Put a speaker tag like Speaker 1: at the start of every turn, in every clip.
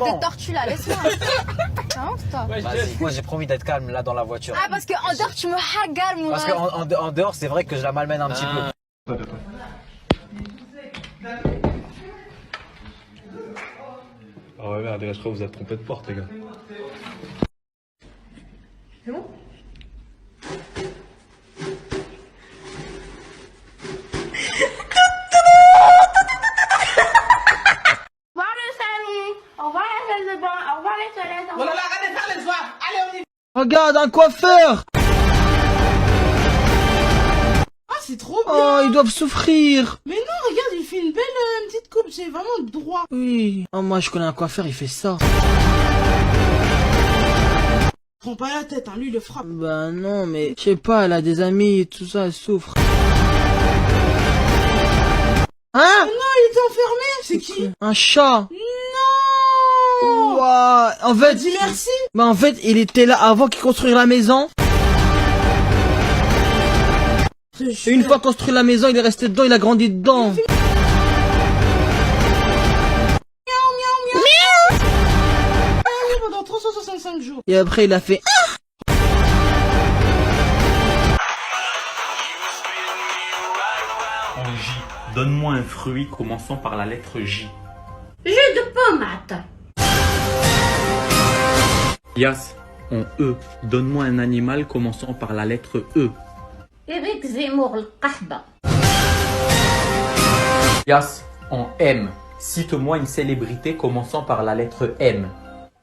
Speaker 1: de tortue là, laisse-moi. Toi.
Speaker 2: Vas-y, moi j'ai promis d'être calme là dans la voiture.
Speaker 1: Ah, parce qu'en dehors, tu me hagardes, moi.
Speaker 2: Parce qu'en dehors, c'est vrai que je la malmène un petit peu.
Speaker 3: Ah ouais, merde, je crois que vous êtes trompé de porte, les gars.
Speaker 1: C'est bon?
Speaker 4: Regarde, un coiffeur!
Speaker 5: Ah, c'est trop bien!
Speaker 4: Oh, ils doivent souffrir!
Speaker 5: Mais non, regarde, il fait une belle petite coupe, c'est vraiment droit.
Speaker 4: Oui. Oh, moi, je connais un coiffeur, il fait ça.
Speaker 5: Prends pas la tête, hein, lui, il le frappe.
Speaker 4: Bah non, mais je sais pas, elle a des amis et tout ça, elle souffre. Hein?
Speaker 5: Non, il était enfermé! C'est qui?
Speaker 4: Un chat!
Speaker 5: Non!
Speaker 4: Ouah. En fait,
Speaker 5: Dis merci!
Speaker 4: bah en fait, il était là avant qu'il construise la maison. Et une fois construit la maison, il est resté dedans, il a grandi dedans.
Speaker 5: Pendant 365 jours.
Speaker 4: Et après, il a fait...
Speaker 6: En J, donne-moi un fruit commençant par la lettre J.
Speaker 7: Jus de pommade.
Speaker 6: Yas, en E, donne-moi un animal commençant par la lettre E.
Speaker 7: Eric Zemmour القحبة.
Speaker 6: Yas, en M, cite-moi une célébrité commençant par la lettre M.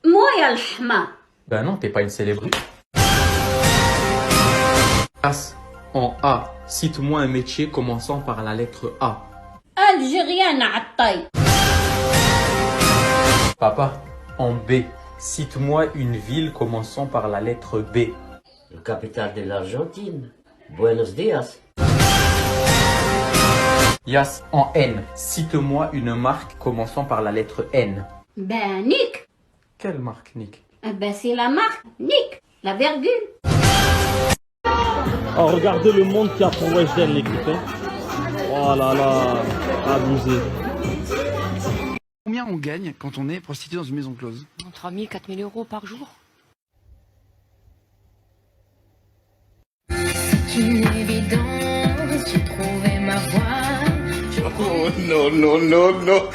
Speaker 7: مويا الحمار.
Speaker 6: Ben non, t'es pas une célébrité. Yas, en A, cite-moi un métier commençant par la lettre A.
Speaker 7: الجريان عالطي.
Speaker 6: Papa, en B, cite-moi une ville commençant par la lettre B.
Speaker 8: La capitale de l'Argentine. Buenos días.
Speaker 6: Yas, en N, cite-moi une marque commençant par la lettre N.
Speaker 7: Ben Nick.
Speaker 6: Quelle marque, Nick?
Speaker 7: Ben c'est la marque Nick. La virgule.
Speaker 9: Oh, regardez le monde qu'il y a pour Weshden, l'équipe. Oh là là, abusé.
Speaker 10: Combien on gagne quand on est prostitué dans une maison close?
Speaker 1: 3 000, 4 000 euros par jour. C'est une évidence, j'ai trouvé ma voie.
Speaker 3: Oh non, non, non, non.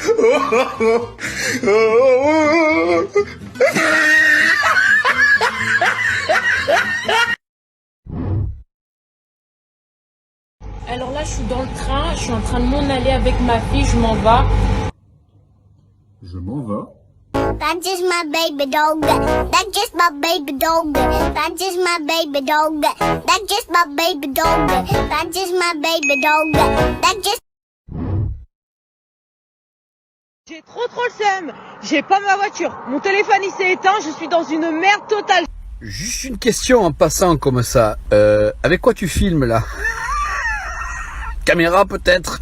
Speaker 11: Alors là, je suis dans le train, je suis en train de m'en aller avec ma fille, je m'en vais.
Speaker 3: Je m'en vais.
Speaker 12: That's just my baby dog. That's just my baby dog. That's just my baby dog. That's just my baby dog. That's just my baby dog. That's just.
Speaker 13: J'ai trop le seum. J'ai pas ma voiture. Mon téléphone il s'est éteint. Je suis dans une merde totale.
Speaker 10: Juste une question en passant comme ça. Avec quoi tu filmes là? Caméra peut-être?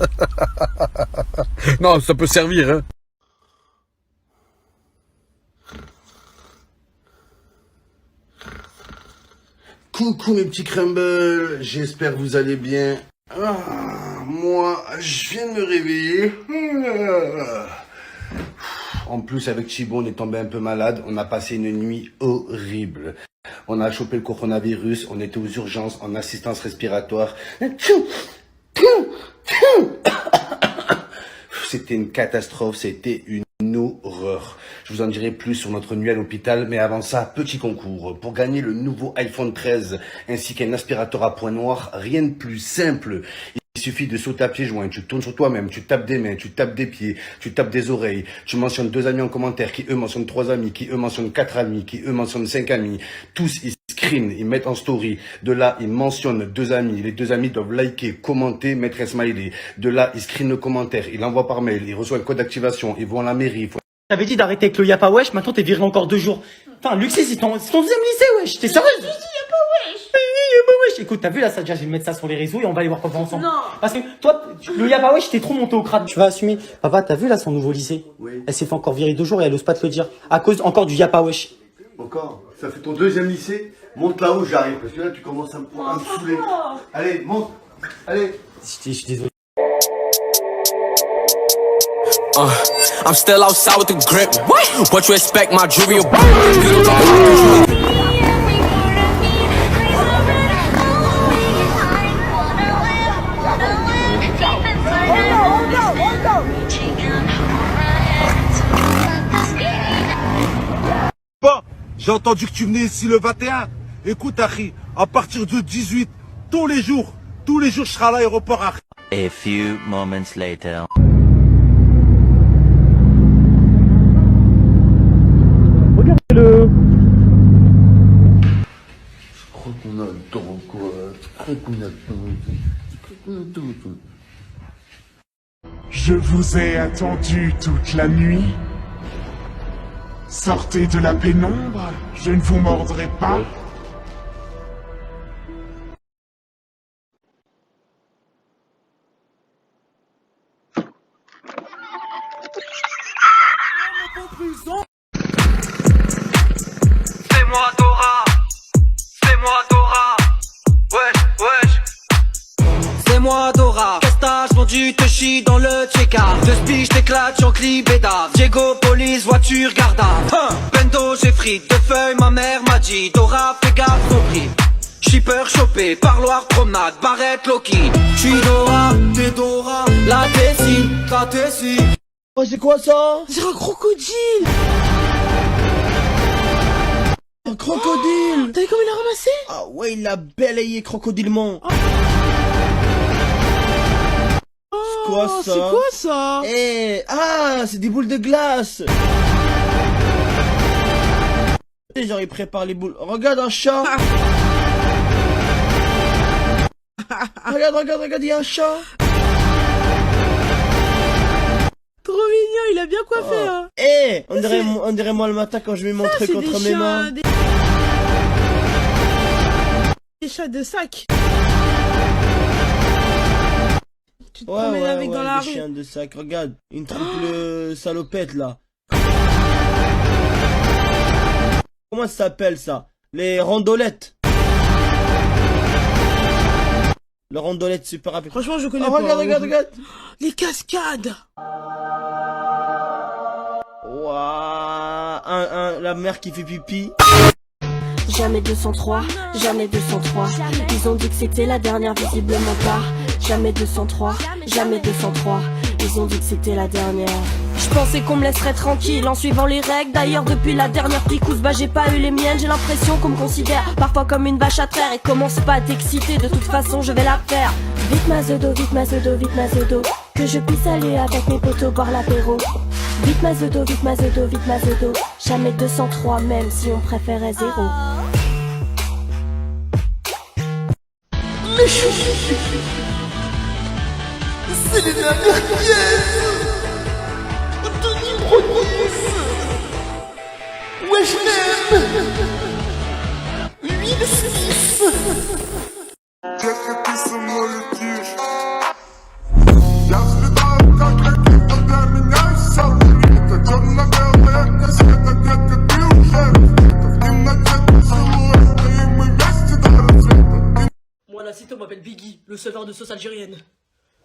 Speaker 10: Non, ça peut servir, hein.
Speaker 14: Coucou mes petits crumbles, j'espère que vous allez bien. Moi, je viens de me réveiller. En plus, avec Chibo, on est tombé un peu malade. On a passé une nuit horrible. On a chopé le coronavirus, on était aux urgences en assistance respiratoire. C'était une catastrophe, c'était une horreur. Je vous en dirai plus sur notre nuit à l'hôpital, mais avant ça, petit concours. Pour gagner le nouveau iPhone 13 ainsi qu'un aspirateur à points noirs, rien de plus simple. Il suffit de sauter à pieds joints, tu tournes sur toi-même, tu tapes des mains, tu tapes des pieds, tu tapes des oreilles, tu mentionnes 2 amis en commentaire, qui eux mentionnent 3 amis, qui eux mentionnent 4 amis, qui eux mentionnent 5 amis. Tous ils screen, ils mettent en story. De là, ils mentionnent 2 amis. Les 2 amis doivent liker, commenter, mettre un smiley. De là, ils screenent le commentaire, ils l'envoient par mail, ils reçoivent un code d'activation, ils vont à la mairie.
Speaker 15: T'avais dit d'arrêter avec le Yapa Wesh, maintenant t'es viré encore 2 jours. Enfin, Luxé, c'est ton deuxième lycée, wesh. T'es sérieuse?
Speaker 7: Yapa Wesh.
Speaker 15: Yapa Wesh. Écoute, t'as vu là, ça déjà, je vais mettre ça sur les réseaux et on va aller voir papa ensemble. Non. Parce que toi, le Yapa Wesh, t'es trop monté au crâne. Tu vas assumer. Papa, t'as vu là son nouveau lycée? Oui. Elle s'est fait encore virer 2 jours et elle ose pas te le dire. À cause encore du Yapa Wesh.
Speaker 14: Encore? Ça fait ton 2e lycée? Monte là-haut, j'arrive. Parce que là, tu commences à me saouler. Allez, monte. Allez.
Speaker 15: Je suis désolé.
Speaker 16: I'm still outside with the grip. What you expect, my jewelry?
Speaker 17: J'ai entendu que tu venais ici le 21. Écoute, Harry, à partir de 18, tous les jours, je serai à l'aéroport, Harry.
Speaker 18: A few moments later.
Speaker 9: Regardez-le.
Speaker 14: Je crois qu'on a le temps, quoi. Je crois qu'on a le temps.
Speaker 19: Je vous ai attendu toute la nuit. Sortez de la pénombre, je ne vous mordrai pas.
Speaker 16: Fais-moi Dora, fais-moi Dora, wesh, wesh. C'est moi Dora, Castage vendu, te chie dans le check-out. Je spie, t'éclate, Jean-Claude Bédard. Diego, police, voiture, garda. Bendo, j'ai frites, deux feuilles, ma mère m'a dit. Dora, fais gaffe, compris. Shipper, chopé, parloir, promenade, barrette, Loki. J'suis Dora, t'es Dora, la Tessie, ta Tessie.
Speaker 4: Oh, c'est quoi ça?
Speaker 5: C'est un crocodile.
Speaker 4: Un crocodile.
Speaker 5: T'as vu comme il a ramassé?
Speaker 4: Ah ouais, il a balayé crocodilement. C'est quoi ça?
Speaker 5: C'est quoi ça?
Speaker 4: Eh, ah, c'est des boules de glace. Et genre, il prépare les boules. Regarde un chat. Regarde, il y a un chat.
Speaker 5: Trop mignon, il a bien coiffé, hein.
Speaker 4: Eh, on dirait moi le matin quand je mets mon truc entre mes mains.
Speaker 5: Des chats de sac. Tu te
Speaker 4: Ouais,
Speaker 5: promènes avec dans la
Speaker 4: des
Speaker 5: rue.
Speaker 4: chiens de sac. Regarde, une triple salopette là. Comment ça s'appelle ça? Les randolettes. Le randolette super rapide.
Speaker 5: Franchement, je connais
Speaker 4: pas. Regarde.
Speaker 5: Les cascades.
Speaker 4: Ouah, la mère qui fait pipi.
Speaker 20: Jamais 203, jamais 203. Ils ont dit que c'était la dernière, visiblement pas. Jamais 203, jamais 203. Ils ont dit que c'était la dernière. Je pensais qu'on me laisserait tranquille en suivant les règles. D'ailleurs depuis la dernière picousse, bah j'ai pas eu les miennes. J'ai l'impression qu'on me considère parfois comme une vache à traire. Et commence pas à t'exciter, de toute façon je vais la faire. Vite ma zodo, vite ma zodo, vite ma zodo. Que je puisse aller avec mes potos boire l'apéro. Vite ma zodo, vite ma zodo, vite ma zodo. Jamais 203 même si on préférait 0.
Speaker 21: Les chouchous, c'est les dernières pièces. Tony Bronis. Wesh même 8-6.
Speaker 22: Moi, la cité, on m'appelle Biggie, le sauveur de sauce algérienne.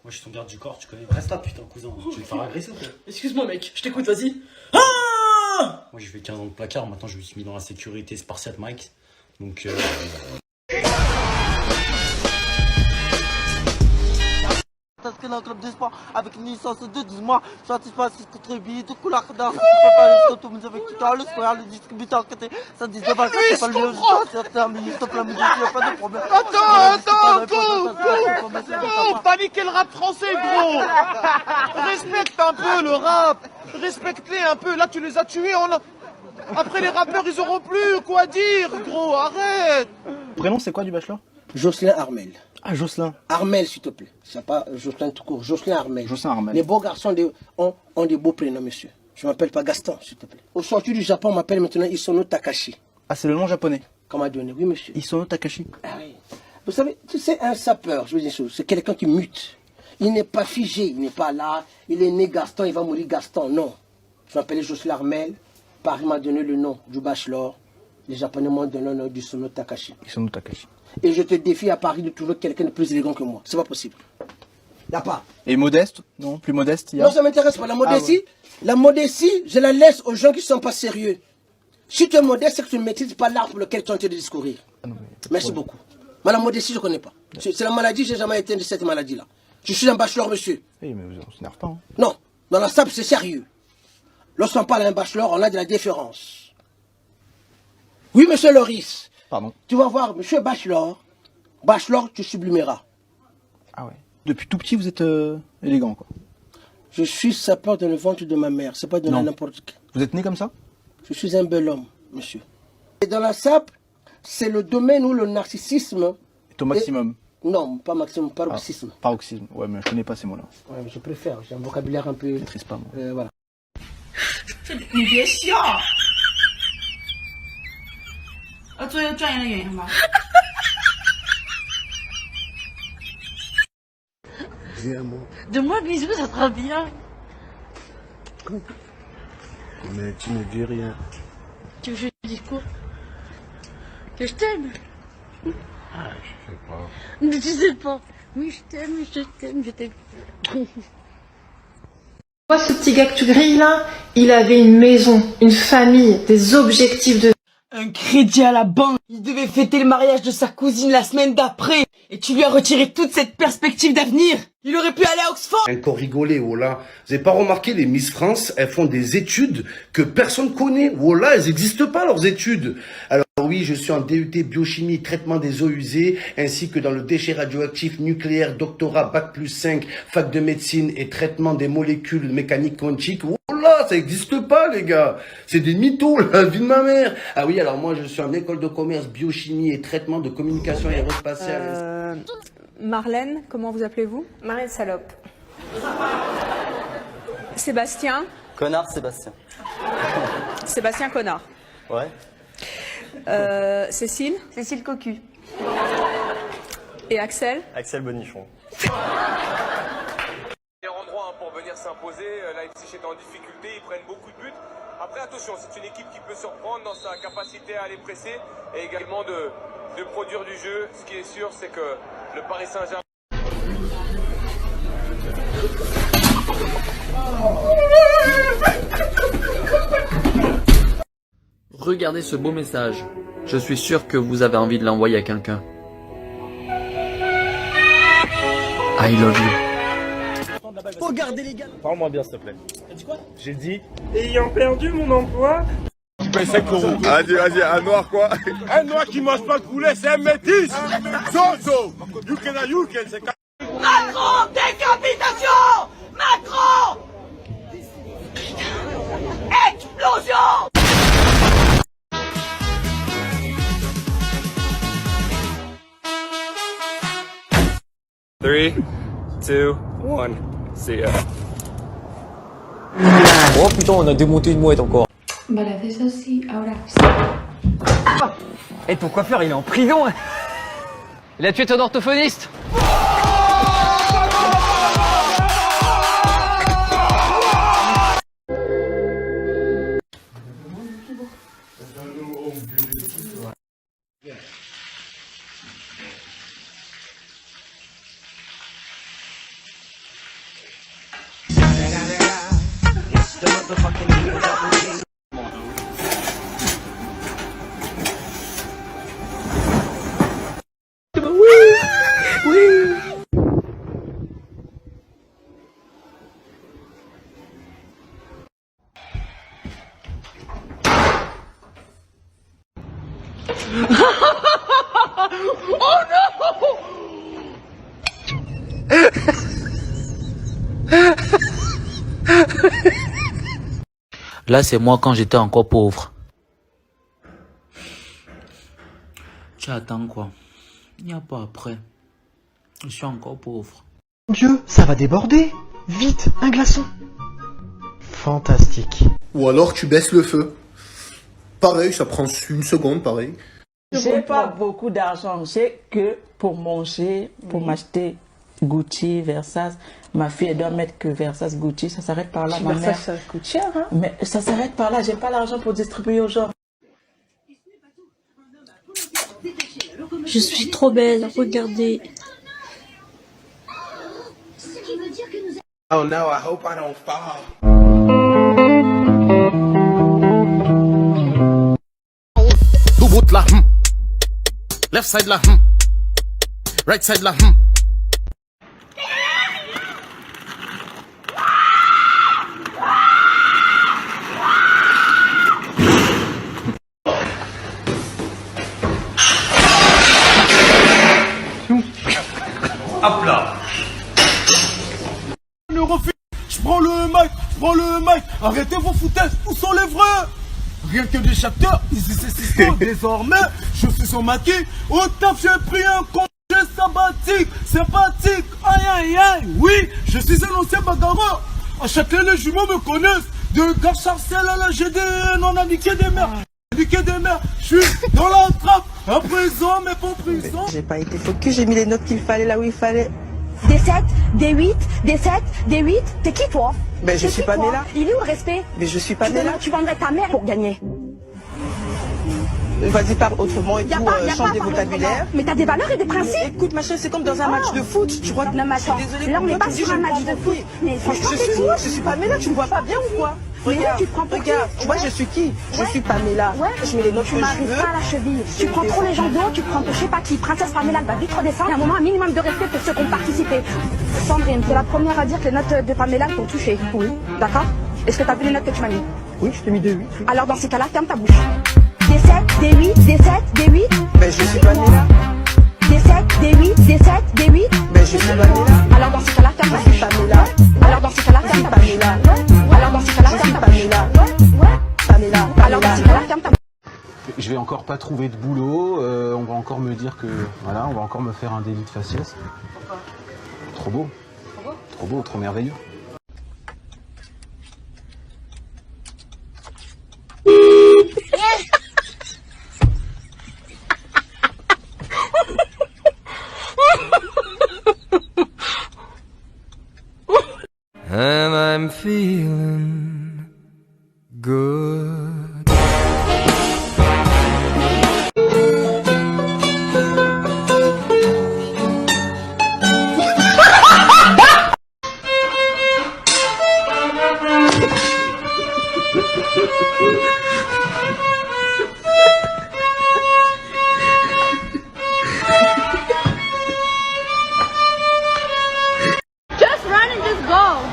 Speaker 23: Moi, je suis ton garde du corps, tu connais. Reste là, putain, cousin. Tu veux me faire agresser ou quoi?
Speaker 22: Excuse-moi, mec, je t'écoute, vas-y. Ah!
Speaker 23: Moi, j'ai fait 15 ans de placard, maintenant, je me suis mis dans la sécurité spartiate, Mike. Donc,
Speaker 24: T'inscris dans un club de sport avec une licence de 12 mois. Soit tu passes contre billet de couleur d'art. Tu peux pas aller sur tout le monde avec le square, le distributeur côté. Ça dit de balles, c'est pas le mieux. C'est un milieu, stop la musique, il n'y a pas de problème.
Speaker 21: Attends, paniquez le rap français, gros. Respecte un peu le rap. Respecte-les un peu. Là, tu les as tués. Après, les rappeurs, ils auront plus quoi dire, gros. Arrête.
Speaker 25: Prénom, c'est quoi du bachelor?
Speaker 26: Jocelyn Armel.
Speaker 25: Ah, Jocelyn.
Speaker 26: Armel, s'il te plaît. C'est pas Jocelyn tout court. Jocelyn Armel.
Speaker 25: Jocelyn Armel.
Speaker 26: Les beaux garçons ont des beaux prénoms, monsieur. Je m'appelle pas Gaston, s'il te plaît. Au sortir du Japon, on m'appelle maintenant Isono Takashi.
Speaker 25: Ah, c'est le nom japonais.
Speaker 26: Qu'on m'a donné, oui, monsieur.
Speaker 25: Isono Takashi.
Speaker 26: Ah oui. Vous savez, tu sais, un sapeur, je veux dire une chose, c'est quelqu'un qui mute. Il n'est pas figé, il n'est pas là. Il est né Gaston, il va mourir Gaston. Non. Je m'appelle Jocelyn Armel. Paris m'a donné le nom du bachelor. Les Japonais m'ont donné le nom d'Isono Takashi.
Speaker 25: Isono Takashi.
Speaker 26: Et je te défie à Paris de trouver quelqu'un de plus élégant que moi. C'est pas possible. Il n'y a pas.
Speaker 25: Et modeste? Non, plus modeste, il y a?
Speaker 26: Non, ça m'intéresse pas. La modestie, je la laisse aux gens qui ne sont pas sérieux. Si tu es modeste, c'est que tu ne maîtrises pas l'art pour lequel tu es en train de discourir. Merci beaucoup. Moi, la modestie, je ne connais pas. C'est la maladie, je n'ai jamais été de cette maladie-là. Je suis un bachelor, monsieur.
Speaker 25: Oui, mais on s'énerve pas. Hein.
Speaker 26: Non, dans la SAP, c'est sérieux. Lorsqu'on parle à un bachelor, on a de la déférence. Oui, monsieur Loris.
Speaker 25: Pardon.
Speaker 26: Tu vas voir, monsieur Bachelor. Bachelor, tu sublimeras.
Speaker 25: Ah ouais. Depuis tout petit, vous êtes élégant, quoi.
Speaker 26: Je suis sapeur dans le ventre de ma mère. C'est pas de n'importe qui.
Speaker 25: Vous êtes né comme ça?
Speaker 26: Je suis un bel homme, monsieur. Et dans la SAP, c'est le domaine où le narcissisme
Speaker 25: est au maximum.
Speaker 26: Non, pas maximum, paroxysme.
Speaker 25: Ah, paroxysme, ouais, mais je connais pas ces mots-là.
Speaker 26: Ouais, mais je préfère, j'ai un vocabulaire un peu...
Speaker 25: Je maîtrise pas, moi.
Speaker 26: Voilà.
Speaker 5: 你别笑。作为专业的演员吧。
Speaker 1: Donne-moi un bisou, ça sera bien.
Speaker 17: Mais tu ne dis rien.
Speaker 1: Tu veux que je te dise quoi? Que je t'aime?
Speaker 17: Ah, je sais pas.
Speaker 1: Mais tu sais pas. Oui, je t'aime, je t'aime, je t'aime.
Speaker 2: Moi, ce petit gars que tu grilles là, il avait une maison, une famille, des objectifs de...
Speaker 3: Un crédit à la banque. Il devait fêter le mariage de sa cousine la semaine d'après. Et tu lui as retiré toute cette perspective d'avenir. Il aurait pu aller à Oxford.
Speaker 14: Encore rigolé, voilà. Vous avez pas remarqué, les Miss France, elles font des études que personne connaît. Voilà, elles n'existent pas, leurs études. Alors oui, je suis en DUT biochimie, traitement des eaux usées, ainsi que dans le déchet radioactif nucléaire, doctorat, bac+5, fac de médecine et traitement des molécules mécaniques quantiques. Voilà, ça n'existe pas, les gars. C'est des mythos, la vie de ma mère. Ah oui, alors moi, je suis en école de commerce, biochimie et traitement de communication aérospatiale.
Speaker 6: Marlène, comment vous appelez-vous? Marlène Salope. Sébastien?
Speaker 8: Connard Sébastien.
Speaker 6: Sébastien Connard.
Speaker 8: Ouais.
Speaker 6: Cécile? Cécile Cocu. Et Axel?
Speaker 8: Axel Bonichon.
Speaker 11: Les endroits pour venir s'imposer, Leipzig est en difficulté, ils prennent beaucoup de buts. Après attention, c'est une équipe qui peut surprendre dans sa capacité à les presser et également de produire du jeu. Ce qui est sûr, c'est que le Paris Saint-Germain...
Speaker 4: Regardez ce beau message. Je suis sûr que vous avez envie de l'envoyer à quelqu'un. I love you.
Speaker 15: Regardez les gars.
Speaker 9: Parle-moi bien, s'il te plaît.
Speaker 15: T'as dit quoi?
Speaker 9: J'ai dit, ayant perdu mon emploi...
Speaker 17: Tu payes 5 euros. Vas-y, un noir quoi? Un noir qui mange pas de poulet, c'est un métis. Zozo. You can, c'est...
Speaker 3: Macron, décapitation! Macron! Explosion!
Speaker 11: Three, two, one, see ya.
Speaker 15: Oh putain, on a démonté une mouette encore.
Speaker 6: Vale, haces así, ahora.
Speaker 15: Et ton coiffeur, il est en prison.
Speaker 4: Il a tué ton orthophoniste.
Speaker 3: Oh
Speaker 4: Là, c'est moi quand j'étais encore pauvre. Tu attends quoi? Il n'y a pas après. Je suis encore pauvre.
Speaker 15: Mon Dieu, ça va déborder. Vite, un glaçon. Fantastique.
Speaker 27: Ou alors tu baisses le feu. Pareil, ça prend une seconde, pareil.
Speaker 5: J'ai pas beaucoup d'argent, j'ai que pour manger, pour m'acheter Gucci, Versace. Ma fille, elle doit mettre que Versace, Gucci, ça s'arrête par là, ma mère.
Speaker 6: Ça coûte cher, hein?
Speaker 5: Mais ça s'arrête par là, j'ai pas l'argent pour distribuer aux gens.
Speaker 20: Je suis trop belle, regardez.
Speaker 7: qui veut dire que nous...
Speaker 21: Oh no, I hope I don't fall.
Speaker 8: Boot la, left side la, right side la,
Speaker 21: Hop là.
Speaker 9: Le refus, je prends le mic, arrêtez vos foutaises, où sont les vrais? Rien que des chapteurs, ils essaient désormais, je suis sur ma quille, au taf j'ai pris un congé sabbatique, sympathique, aïe aïe aïe, oui, je suis un ancien bagarreur, à Châtelet les jumeaux me connaissent, de Garcharcel à la GDN, on a niqué des mères, je suis dans la trappe, à présent mais pas prison.
Speaker 5: J'ai pas été focus, j'ai mis les notes qu'il fallait là où il fallait.
Speaker 7: Des 7, des 8, des 7, des 8. T'es qui toi?
Speaker 5: Ben je suis pas née là.
Speaker 7: Il est où le respect?
Speaker 5: Mais je suis pas née là.
Speaker 7: Tu vendrais ta mère pour gagner.
Speaker 5: Vas-y, parle autrement et tout, change des vocabulaires.
Speaker 7: Mais t'as des valeurs et des principes.
Speaker 5: Écoute, ma chérie, c'est comme dans un match de foot. Tu crois que
Speaker 7: non, mais attends, là on n'est pas sur un match de foot. Mais franchement,
Speaker 5: je suis Pamela, tu me vois pas bien ou quoi?
Speaker 7: Regarde, tu te prends pour qui?
Speaker 5: Tu vois, je suis qui? Je suis Pamela.
Speaker 7: Ouais,
Speaker 5: je mets les notes que je
Speaker 7: m'arrives
Speaker 5: veux.
Speaker 7: pas à la cheville. Tu prends trop les gens de haut, tu prends je sais pas qui. Princesse Pamela, elle va vite redescendre. Il y a un moment, un minimum de respect pour ceux qui ont participé. Sandrine, t'es la première à dire que les notes de Pamela t'ont touché. Oui. D'accord? Est-ce que t'as vu les notes que tu m'as mis?
Speaker 5: Oui, je t'ai mis de 8.
Speaker 7: Alors dans ces cas-là, ferme ta bouche. Des 7, des 8, des 7, des 8.
Speaker 5: Ben je suis pas née là.
Speaker 7: Des 7, des 8, des 7, des 8.
Speaker 5: Ben je suis pas née là.
Speaker 7: Alors dans ces cas-là, ferme ta bouche.
Speaker 5: Pamela.
Speaker 7: Alors dans ces cas-là, ferme ta bouche. Alors dans ces cas-là, ferme ta bouche.
Speaker 5: Pamela.
Speaker 7: Alors dans ces cas-là, ferme ta bouche.
Speaker 25: Je vais encore pas trouver de boulot, on va encore me dire que... Voilà, on va encore me faire un délit de faciès. Trop beau. Trop beau, trop merveilleux.
Speaker 16: And I'm feeling good.
Speaker 7: Just run and just go.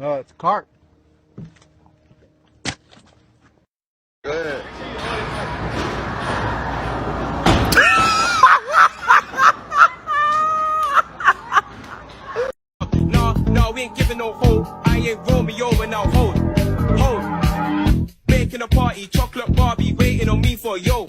Speaker 21: Oh, it's a cart.
Speaker 11: No, we ain't giving no hold. I ain't Romeo and I'll hold. Making a party, chocolate Barbie, waiting on me for yo.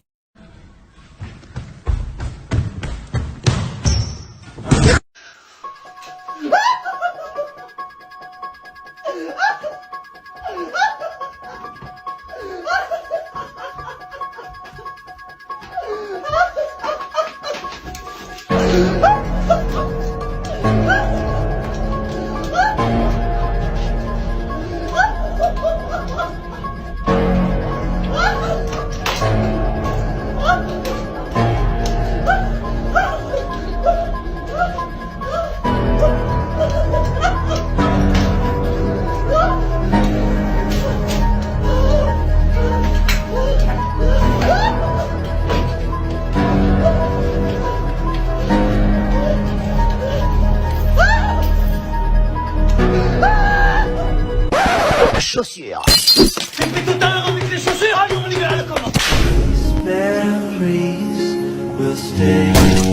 Speaker 16: Chaussures.
Speaker 22: J'ai fait tout à l'heure avec les chaussures, allez on y va à la commande.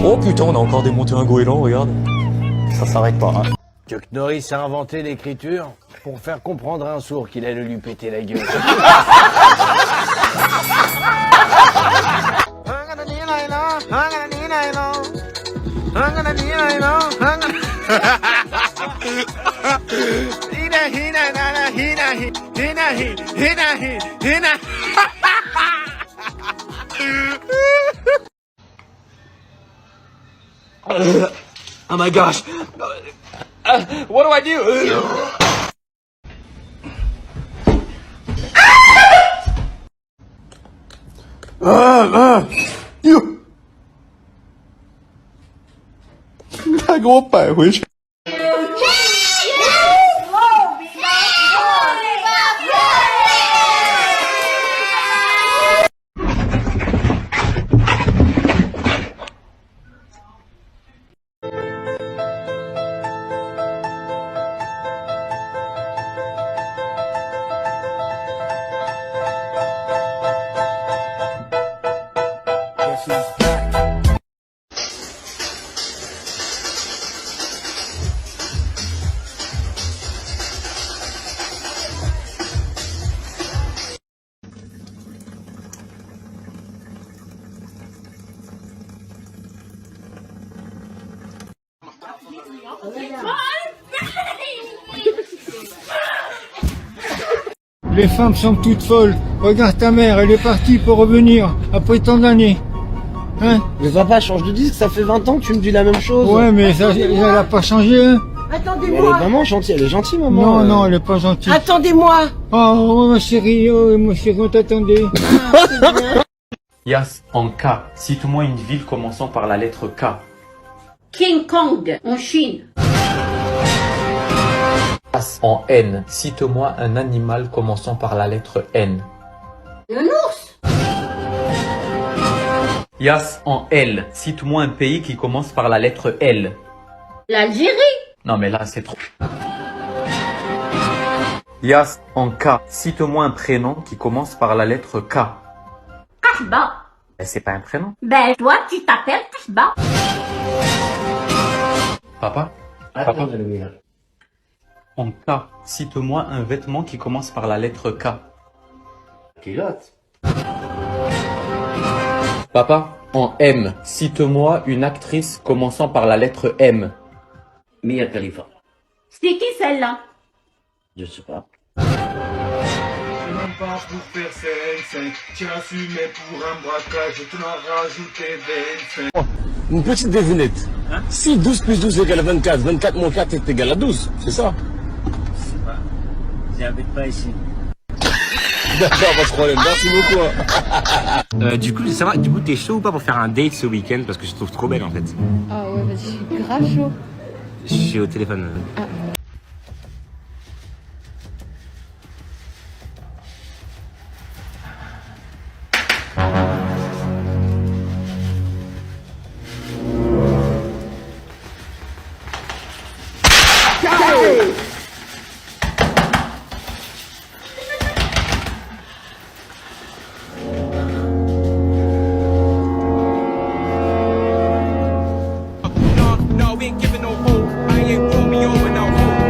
Speaker 10: Oh putain, on a encore démonté un goéland, regarde. Ça s'arrête pas, hein.
Speaker 12: Chuck Norris a inventé l'écriture pour faire comprendre à un sourd qu'il allait lui péter la gueule.
Speaker 21: Hina, hina, hina, hina, hina, hina, hina, hina.
Speaker 22: Oh my gosh. What do I do?
Speaker 17: 哟，他给我摆回去。
Speaker 1: Les femmes sont toutes folles. Regarde ta mère, elle est partie pour revenir après tant d'années. Hein?
Speaker 12: Mais papa, change de disque, ça fait 20 ans que tu me dis la même chose.
Speaker 1: Ouais, mais ça, elle a pas changé, hein?
Speaker 12: Elle est
Speaker 7: Attendez-moi.
Speaker 12: vraiment gentille, elle est gentille, maman.
Speaker 1: Non, non, elle est pas gentille.
Speaker 7: Attendez-moi.
Speaker 1: Oh, ma chérie, on t'attendait.
Speaker 4: Yas, en K, cite-moi une ville commençant par la lettre K.
Speaker 13: King Kong, en Chine.
Speaker 4: Yas, en N, cite-moi un animal commençant par la lettre N.
Speaker 13: Un ours.
Speaker 4: Yas, en L, cite-moi un pays qui commence par la lettre L.
Speaker 13: L'Algérie.
Speaker 4: Non mais là c'est trop. Yas, en K, cite-moi un prénom qui commence par la lettre K.
Speaker 13: Kasbah.
Speaker 4: C'est pas un prénom.
Speaker 13: Ben toi tu t'appelles Kasbah.
Speaker 4: Papa? Papa? En K, cite-moi un vêtement qui commence par la lettre K.
Speaker 12: Culotte.
Speaker 4: Papa, en M, cite-moi une actrice commençant par la lettre M.
Speaker 12: Mia Khalifa.
Speaker 13: C'est qui celle-là?
Speaker 12: Je sais pas.
Speaker 9: C'est même pas pour faire 5-5. J'ai assumé pour un braquage, je t'en ai rajouté 25.
Speaker 12: Une petite devinette. Si 12 plus 12 égale 24, 24 moins 4 est égal à 12, c'est ça? J'habite pas ici. D'accord, pas de problème, merci beaucoup.
Speaker 18: Du coup, je veux savoir, du coup, t'es chaud ou pas pour faire un date ce week-end? Parce que je te trouve trop belle en fait.
Speaker 6: Ah ouais, vas-y, je suis grave chaud.
Speaker 18: Je suis au téléphone.
Speaker 6: Ah.
Speaker 11: No, we ain't giving no hope. I ain't Romeo and no hope.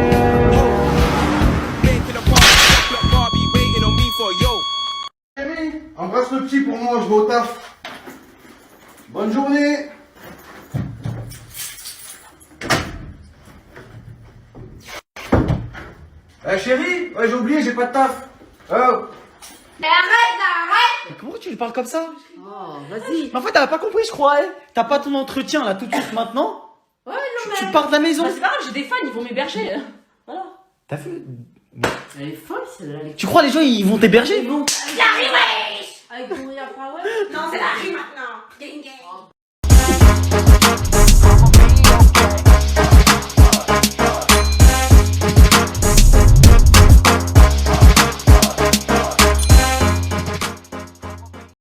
Speaker 11: Been to the party, chocolate Barbie waiting on me for yo.
Speaker 27: Embrasse le petit pour moi, je vais au taf. Bonne journée. Chérie, ouais, j'ai oublié, j'ai pas de taf. Oh.
Speaker 15: Mais comment tu lui parles comme ça?
Speaker 3: Oh, vas-y.
Speaker 15: Mais en fait, t'as pas compris, je crois. T'as pas ton entretien là tout de suite maintenant?
Speaker 3: Ouais, non,
Speaker 15: Tu pars de la maison.
Speaker 3: Bah, c'est pas grave, j'ai des fans, ils vont m'héberger. Voilà.
Speaker 15: T'as vu?
Speaker 3: Elle est folle, celle-là.
Speaker 15: Tu crois les gens ils vont t'héberger?
Speaker 3: Ils vont. J'arrive, wesh! Avec ton rire, pas ouais? Non, c'est la rue maintenant. Gang, gang.